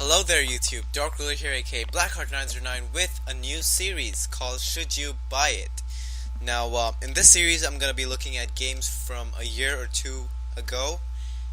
Hello there YouTube, Dark Ruler here aka Blackheart909 with a new series called Should You Buy It? Now in this series I'm going to be looking at games from a year or two ago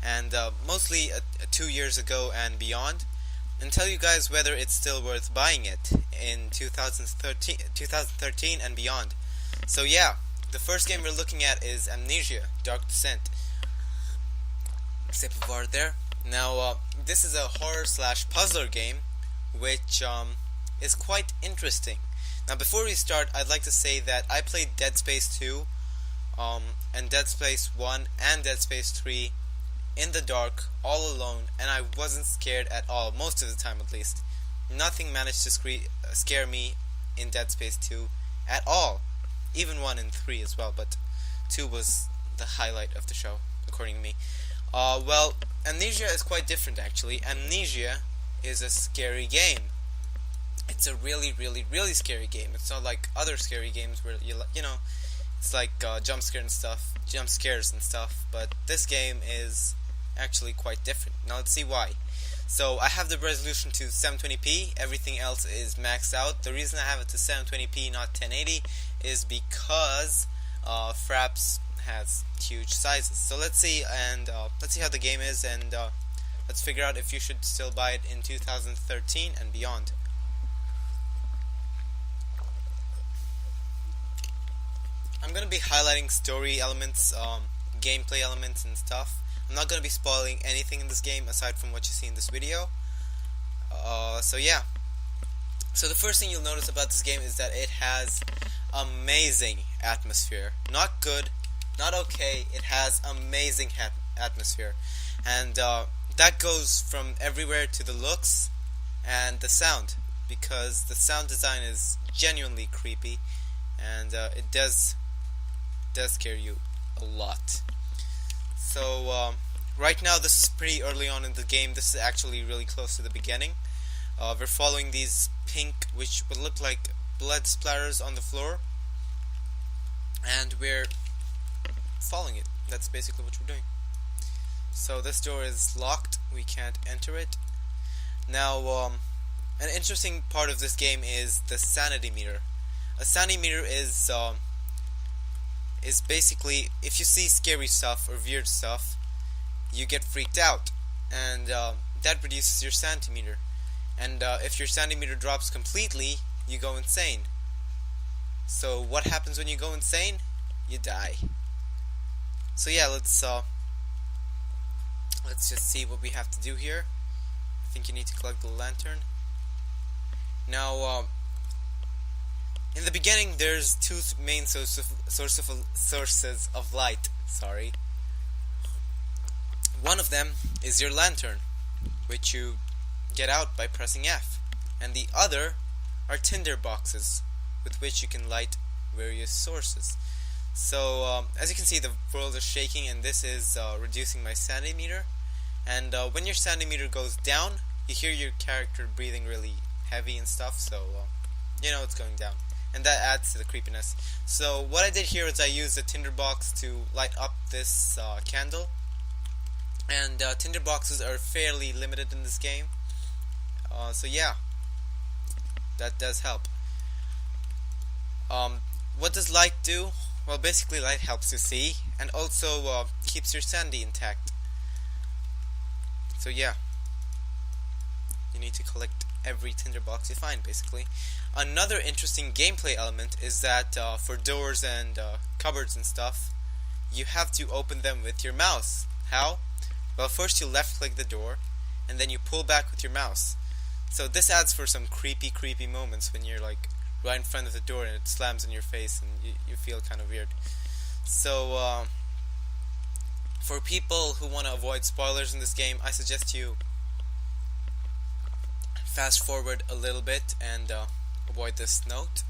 and mostly 2 years ago and beyond and tell you guys whether it's still worth buying it in 2013 and beyond. So yeah, the first game we're looking at is Amnesia, Dark Descent. Sip of water there. Now, this is a horror/puzzler game, which is quite interesting. Now, before we start, I'd like to say that I played Dead Space 2, and Dead Space 1 and Dead Space 3 in the dark, all alone, and I wasn't scared at all, most of the time at least. Nothing managed to scare me in Dead Space 2 at all. Even 1 and 3 as well, but 2 was the highlight of the show, according to me. Well, Amnesia is quite different actually. Amnesia is a scary game. It's a really scary game. It's not like other scary games where it's like jump scares and stuff, but this game is actually quite different. Now let's see why. So I have the resolution to 720p, everything else is maxed out. The reason I have it to 720p not 1080 is because Fraps has huge sizes. So let's see how the game is, and let's figure out if you should still buy it in 2013 and beyond. I'm gonna be highlighting story elements, gameplay elements and stuff. I'm not gonna be spoiling anything in this game aside from what you see in this video. So yeah. So the first thing you'll notice about this game is that it has amazing atmosphere. Not good, not okay, it has amazing atmosphere. And that goes from everywhere to the looks and the sound, because the sound design is genuinely creepy, and it does scare you a lot. So right now, this is pretty early on in the game. This is actually really close to the beginning. We're following these pink, which would look like blood splatters on the floor, and we're following it. That's basically what we're doing. So this door is locked, we can't enter it. Now an interesting part of this game is the sanity meter. A sanity meter is basically, if you see scary stuff or weird stuff, you get freaked out, and that reduces your sanity meter. And if your sanity meter drops completely, you go insane. So what happens when you go insane? You die. So yeah, let's just see what we have to do here. I think you need to collect the lantern. Now, in the beginning, there's two main sources of light. Sorry. One of them is your lantern, which you get out by pressing F, and the other are tinder boxes, with which you can light various sources. So as you can see, the world is shaking, and this is reducing my sanity meter. And when your sanity meter goes down, you hear your character breathing really heavy and stuff, so you know it's going down, and that adds to the creepiness. So what I did here is I used a tinder box to light up this candle, and tinder boxes are fairly limited in this game. So yeah, that does help. What does light do? Well, basically light helps you see, and also keeps your sanity intact. So yeah, you need to collect every tinder box you find, basically. Another interesting gameplay element is that for doors and cupboards and stuff, you have to open them with your mouse. How? Well, first you left click the door, and then you pull back with your mouse. So this adds for some creepy moments when you're like right in front of the door and it slams in your face and you feel kind of weird. So for people who want to avoid spoilers in this game, I suggest you fast forward a little bit and avoid this note.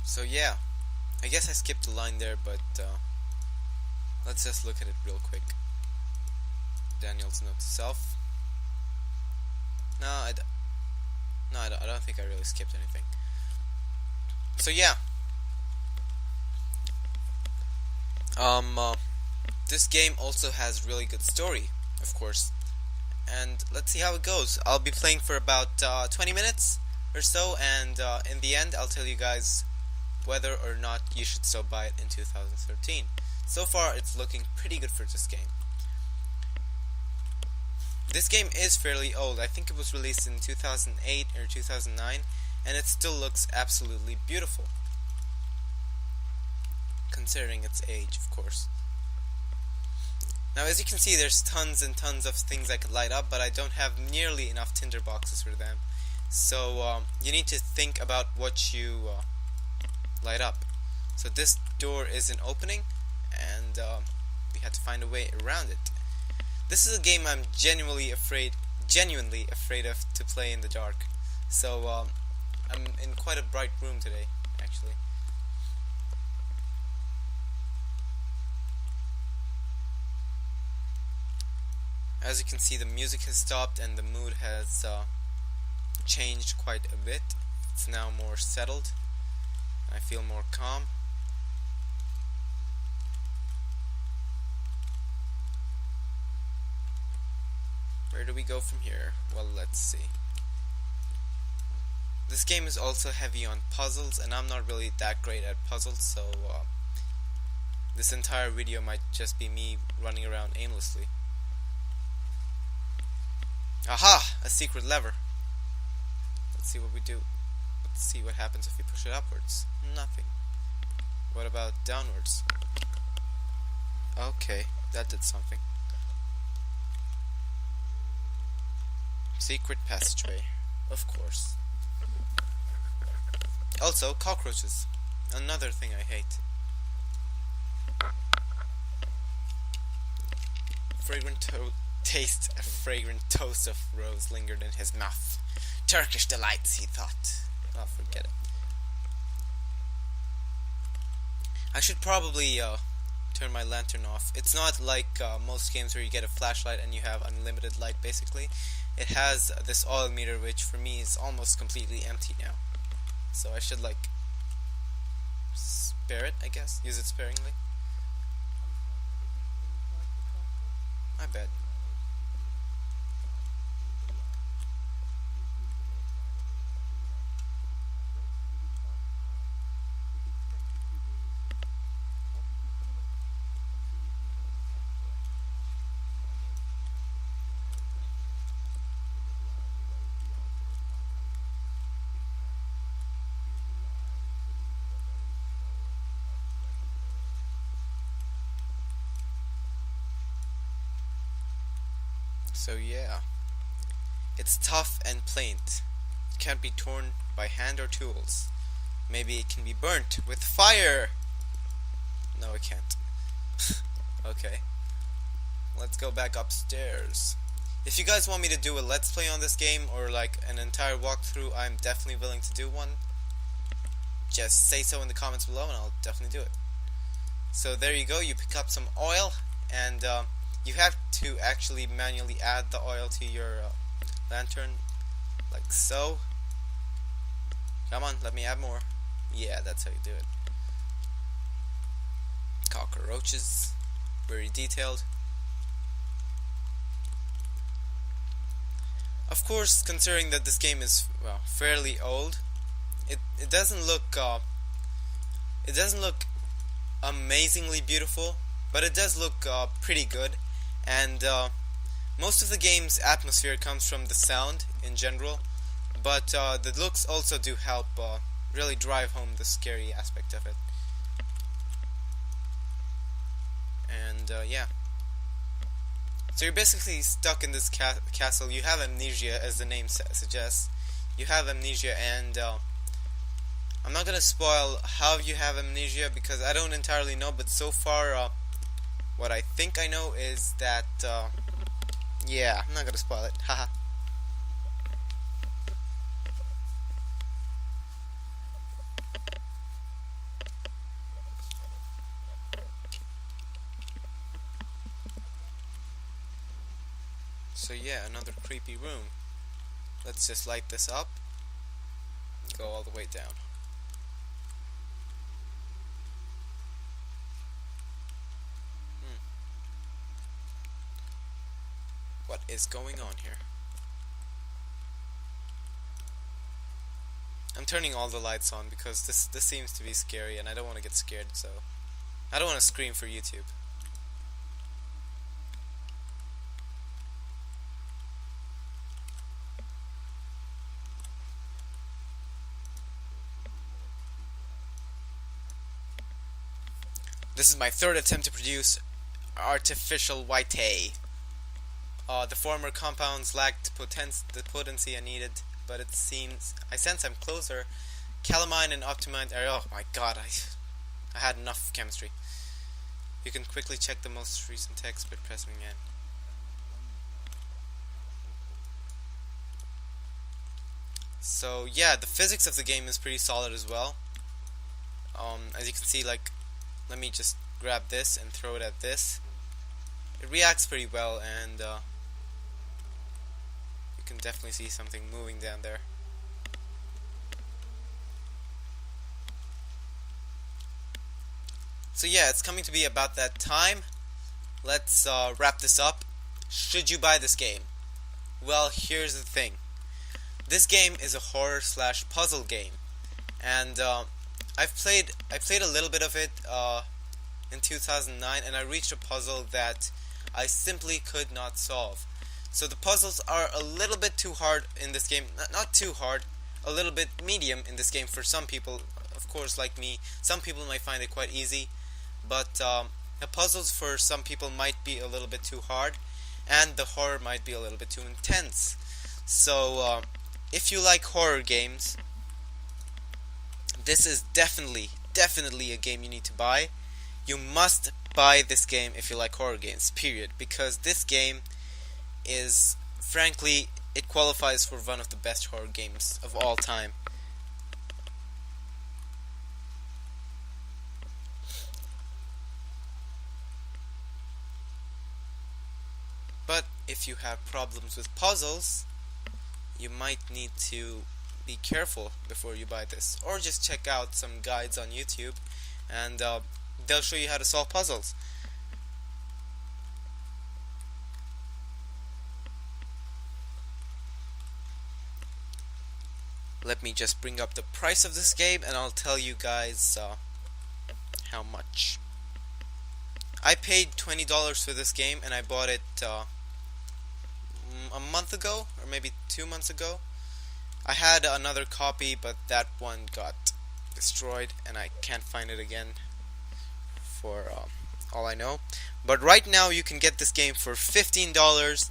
So yeah, I guess I skipped a line there, but let's just look at it real quick. Daniel's note to self. No, I don't think I really skipped anything. So yeah, this game also has really good story, of course, and let's see how it goes. I'll be playing for about 20 minutes or so, and in the end, I'll tell you guys whether or not you should still buy it in 2013. So far, it's looking pretty good for this game. This game is fairly old. I think it was released in 2008 or 2009, and it still looks absolutely beautiful, considering its age, of course. Now, as you can see, there's tons and tons of things I could light up, but I don't have nearly enough tinder boxes for them. So, you need to think about what you light up. So this door is an opening, and we had to find a way around it. This is a game I'm genuinely afraid of to play in the dark. So I'm in quite a bright room today, actually. As you can see, the music has stopped and the mood has changed quite a bit. It's now more settled. I feel more calm. Where do we go from here? Well, let's see. This game is also heavy on puzzles, and I'm not really that great at puzzles, so this entire video might just be me running around aimlessly. Aha! A secret lever. Let's see what we do. Let's see what happens if we push it upwards. Nothing. What about downwards? Okay, that did something. Secret passageway. Of course. Also, cockroaches. Another thing I hate. A fragrant toast of rose lingered in his mouth. Turkish delights, he thought. Oh, forget it. I should probably turn my lantern off. It's not like most games where you get a flashlight and you have unlimited light, basically. It has this oil meter, which for me is almost completely empty now. So I should, like, spare it, I guess. Use it sparingly. My bad. So yeah, it's tough and plain. It can't be torn by hand or tools. Maybe it can be burnt with fire. No, it can't. Okay, let's go back upstairs. If you guys want me to do a let's play on this game or like an entire walkthrough, I'm definitely willing to do one. Just say so in the comments below and I'll definitely do it. So there you go, you pick up some oil, and you have to actually manually add the oil to your lantern, like so. Come on, let me add more. Yeah, that's how you do it. Cockroaches, very detailed. Of course, considering that this game is, well, fairly old, it doesn't look amazingly beautiful, but it does look pretty good. And most of the game's atmosphere comes from the sound in general, but the looks also do help really drive home the scary aspect of it. And yeah. So you're basically stuck in this castle. You have amnesia, as the name suggests. You have amnesia, and I'm not gonna spoil how you have amnesia because I don't entirely know, but so far what I think I know is that yeah, I'm not gonna spoil it. Haha. So yeah, another creepy room. Let's just light this up. Go all the way down. What is going on here? I'm turning all the lights on because this seems to be scary and I don't want to get scared, so I don't want to scream for YouTube. This is my third attempt to produce artificial white hay. The former compounds lacked the potency I needed, but it seems I sense I'm closer. Calamine and optimine are, oh my god, I had enough chemistry. You can quickly check the most recent text by pressing N. So yeah, the physics of the game is pretty solid as well. As you can see, like, let me just grab this and throw it at this. It reacts pretty well, and you can definitely see something moving down there. So yeah, it's coming to be about that time. Let's wrap this up. Should you buy this game? Well, here's the thing. This game is a horror / puzzle game, and I played a little bit of it in 2009, and I reached a puzzle that I simply could not solve. So the puzzles are a little bit too hard in this game. Not too hard, a little bit medium in this game for some people. Of course, like me, some people might find it quite easy, but the puzzles for some people might be a little bit too hard, and the horror might be a little bit too intense. So if you like horror games, this is definitely a game you need to buy. You must buy this game if you like horror games, period. Because this game is, frankly, it qualifies for one of the best horror games of all time. But if you have problems with puzzles, you might need to be careful before you buy this, or just check out some guides on YouTube, and they'll show you how to solve puzzles. Let me just bring up the price of this game, and I'll tell you guys how much. I paid $20 for this game, and I bought it a month ago, or maybe 2 months ago. I had another copy, but that one got destroyed, and I can't find it again for all I know. But right now you can get this game for $15,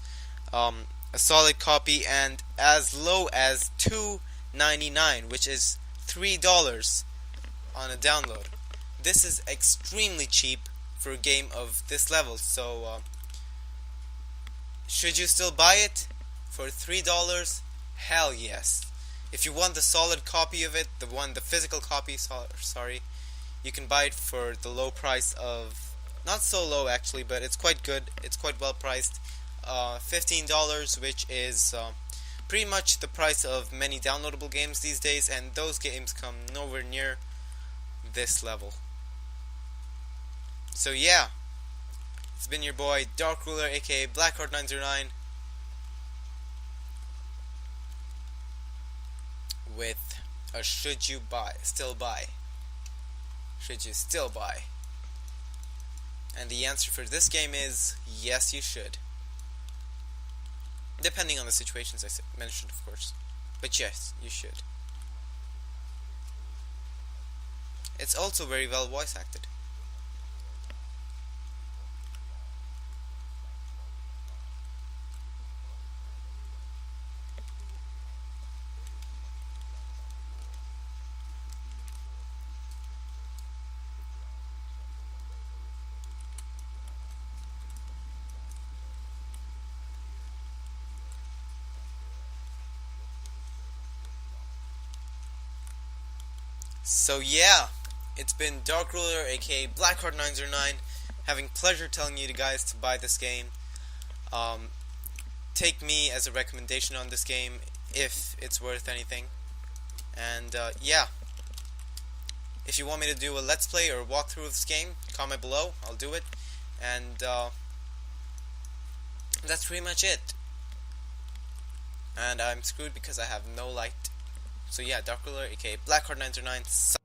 a solid copy, and as low as $2.99, which is $3 on a download. This is extremely cheap for a game of this level, so should you still buy it for $3? Hell yes. If you want the solid copy of it, the physical copy, sorry, you can buy it for the low price of, not so low actually, but it's quite good, it's quite well priced, $15, which is pretty much the price of many downloadable games these days, and those games come nowhere near this level. So yeah, it's been your boy Dark Ruler, aka Blackheart909, with a should you still buy? Should you still buy? And the answer for this game is yes, you should. Depending on the situations I mentioned, of course. But yes, you should. It's also very well voice acted. So yeah, it's been Dark Ruler, aka Blackheart909, having pleasure telling you guys to buy this game. take me as a recommendation on this game if it's worth anything. And yeah, if you want me to do a let's play or walkthrough of this game, comment below, I'll do it. And that's pretty much it. And I'm screwed because I have no light. So yeah, Dark Ruler, aka Blackheart909.